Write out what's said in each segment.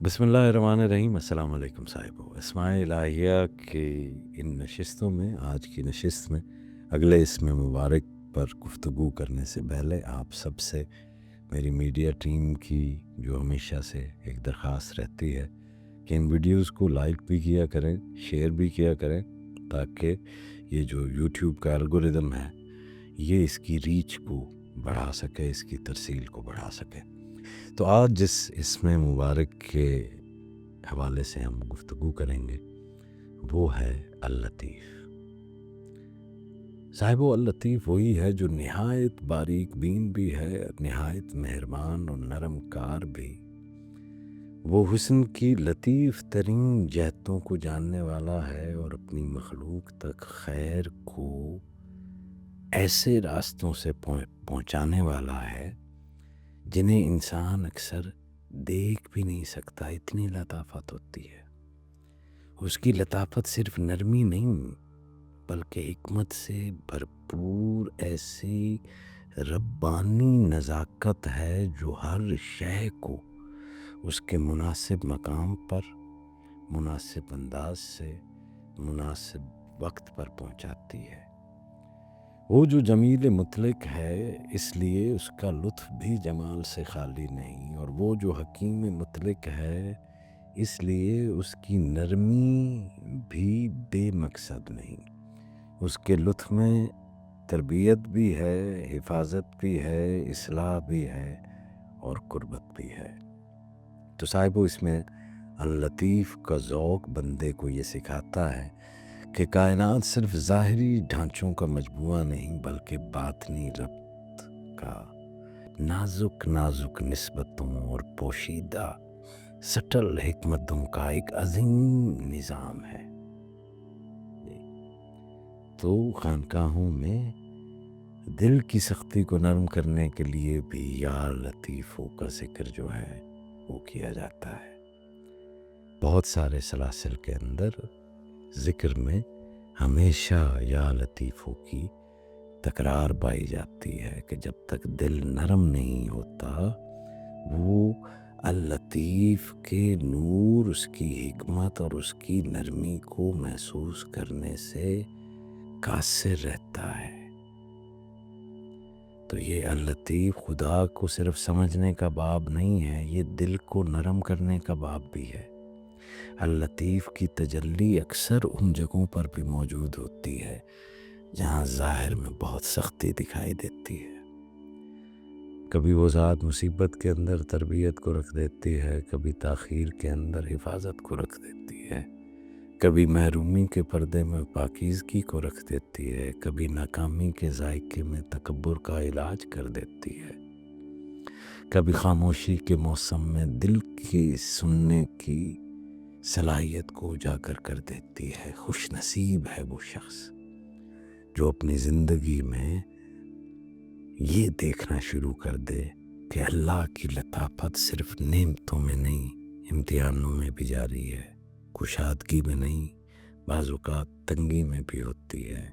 بسم اللہ الرحمن الرحیم۔ السلام علیکم صاحبو۔ اسماء الہیہ کی ان نشستوں میں، آج کی نشست میں، اگلے اسم مبارک پر گفتگو کرنے سے پہلے آپ سب سے میری میڈیا ٹیم کی جو ہمیشہ سے ایک درخواست رہتی ہے کہ ان ویڈیوز کو لائک بھی کیا کریں، شیئر بھی کیا کریں، تاکہ یہ جو یوٹیوب کا الگوریدم ہے یہ اس کی ریچ کو بڑھا سکے، اس کی ترسیل کو بڑھا سکے۔ تو آج جس اسم مبارک کے حوالے سے ہم گفتگو کریں گے وہ ہے اللطیف۔ صاحبو، اللطیف وہی ہے جو نہایت باریک بین بھی ہے، نہایت مہربان اور نرم کار بھی۔ وہ حسن کی لطیف ترین جہتوں کو جاننے والا ہے اور اپنی مخلوق تک خیر کو ایسے راستوں سے پہنچانے والا ہے جنہیں انسان اکثر دیکھ بھی نہیں سکتا، اتنی لطافت ہوتی ہے۔ اس کی لطافت صرف نرمی نہیں بلکہ حکمت سے بھرپور ایسی ربانی نزاکت ہے جو ہر شے کو اس کے مناسب مقام پر، مناسب انداز سے، مناسب وقت پر پہنچاتی ہے۔ وہ جو جمیل مطلق ہے اس لیے اس کا لطف بھی جمال سے خالی نہیں، اور وہ جو حکیم مطلق ہے اس لیے اس کی نرمی بھی بے مقصد نہیں۔ اس کے لطف میں تربیت بھی ہے، حفاظت بھی ہے، اصلاح بھی ہے اور قربت بھی ہے۔ تو صاحبو، اس میں اللطیف کا ذوق بندے کو یہ سکھاتا ہے کہ کائنات صرف ظاہری ڈھانچوں کا مجموعہ نہیں بلکہ باطنی ربط کا، نازک نازک نسبتوں اور پوشیدہ سٹل حکمتوں کا ایک عظیم نظام ہے۔ تو خانقاہوں میں دل کی سختی کو نرم کرنے کے لیے بھی یا لطیفوں کا ذکر جو ہے وہ کیا جاتا ہے۔ بہت سارے سلاسل کے اندر ذکر میں ہمیشہ یا لطیفوں کی تکرار پائی جاتی ہے کہ جب تک دل نرم نہیں ہوتا وہ اللطیف کے نور، اس کی حکمت اور اس کی نرمی کو محسوس کرنے سے قاصر رہتا ہے۔ تو یہ اللطیف خدا کو صرف سمجھنے کا باب نہیں ہے، یہ دل کو نرم کرنے کا باب بھی ہے۔ اللطیف کی تجلی اکثر ان جگہوں پر بھی موجود ہوتی ہے جہاں ظاہر میں بہت سختی دکھائی دیتی ہے۔ کبھی وہ ذات مصیبت کے اندر تربیت کو رکھ دیتی ہے، کبھی تاخیر کے اندر حفاظت کو رکھ دیتی ہے، کبھی محرومی کے پردے میں پاکیزگی کو رکھ دیتی ہے، کبھی ناکامی کے ذائقے میں تکبر کا علاج کر دیتی ہے، کبھی خاموشی کے موسم میں دل کی سننے کی صلاحیت کو اجاگر کر دیتی ہے۔ خوش نصیب ہے وہ شخص جو اپنی زندگی میں یہ دیکھنا شروع کر دے کہ اللہ کی لطافت صرف نعمتوں میں نہیں، امتحانوں میں بھی جاری ہے، کشادگی میں نہیں، بعض اوقات تنگی میں بھی ہوتی ہے،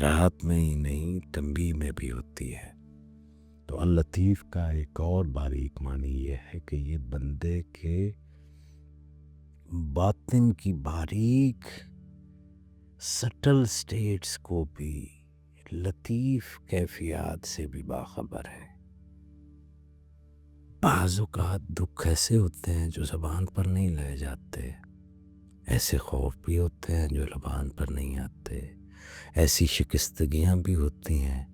راحت میں ہی نہیں تنبیہ میں بھی ہوتی ہے۔ تو اللطیف کا ایک اور باریک معنی یہ ہے کہ یہ بندے کے باطن کی باریک سٹل سٹیٹس کو بھی، لطیف کیفیات سے بھی باخبر ہے۔ بعض اوقات دکھ ایسے ہوتے ہیں جو زبان پر نہیں لائے جاتے، ایسے خوف بھی ہوتے ہیں جو زبان پر نہیں آتے، ایسی شکستگیاں بھی ہوتی ہیں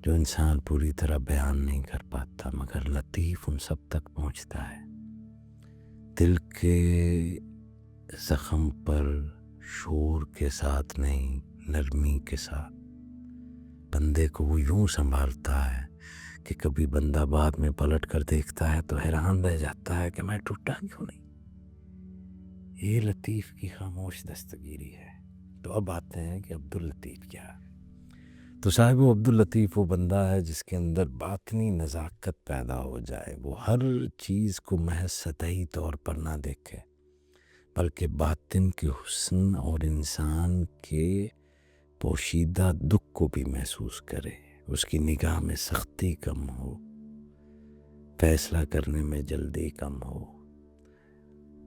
جو انسان پوری طرح بیان نہیں کر پاتا، مگر لطیف ان سب تک پہنچتا ہے۔ دل کے زخم پر شور کے ساتھ نہیں، نرمی کے ساتھ بندے کو وہ یوں سنبھالتا ہے کہ کبھی بندہ بعد میں پلٹ کر دیکھتا ہے تو حیران رہ جاتا ہے کہ میں ٹوٹا کیوں نہیں۔ یہ لطیف کی خاموش دستگیری ہے۔ تو اب آتے ہیں کہ عبداللطیف کیا ہے۔ تو صاحب عبداللطیف وہ بندہ ہے جس کے اندر باطنی نزاکت پیدا ہو جائے، وہ ہر چیز کو محض سطحی طور پر نہ دیکھے بلکہ باطن کے حسن اور انسان کے پوشیدہ دکھ کو بھی محسوس کرے۔ اس کی نگاہ میں سختی کم ہو، فیصلہ کرنے میں جلدی کم ہو،